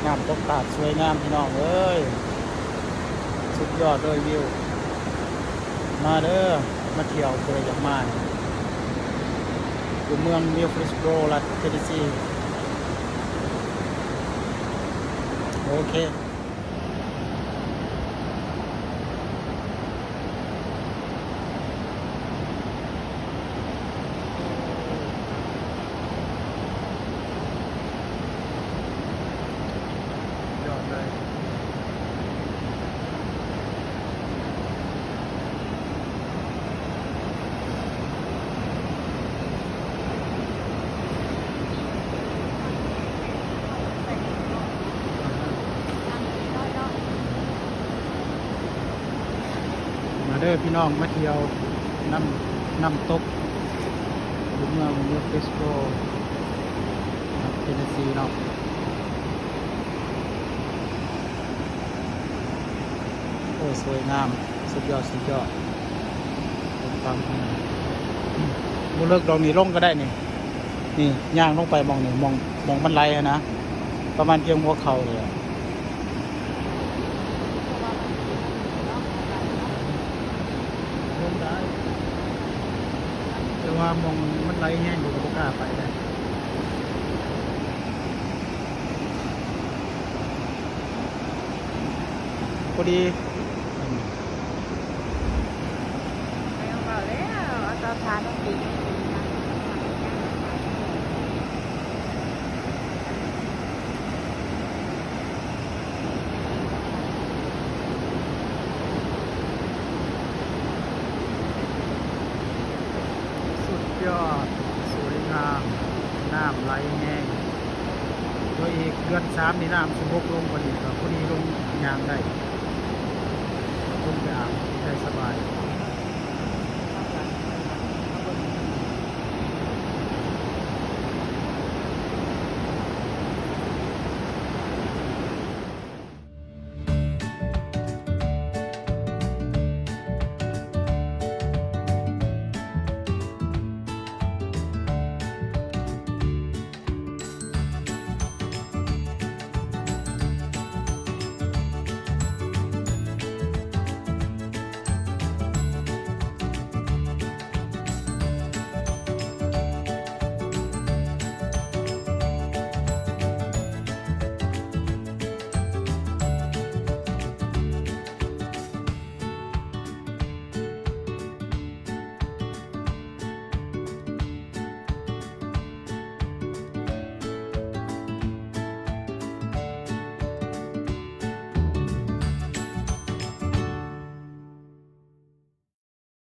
น้ำตกตาดสวยงามพี่น้องเอ้ยสุดยอดเลยวิวมาเด้อมาเที่ยวเพื่ออยากมาอยู่เมืองมิลฟริสโกรัฐเทนเนสซีโอเคยอดเลยมาเด้อพี่น้องมาเที่ยวน้ำตกอยู่เมืองมิลฟริสโกรัฐเทนเนสซีเนาะโอ้สวยงามสุดยอดเป็นความบุเลิกดอกนี้ลงก็ได้นี่ย่างลงไปมองนี่มองบันไดอะนะประมาณเพียงหัวเข่าเลยอะลงได้แต่ว่ามองมันไหลแห้งอยู่กับกล้าไปได้พอดีไม่ต้องบอกแล้วเอาตาทานต้องดีสุดยอดสวยงามน้ำไหลแห้งโดยอีกเดือน3นี่น้ำ16ลงพอดีก็พอดีลงยางได้ลงไปอาบได้สบาย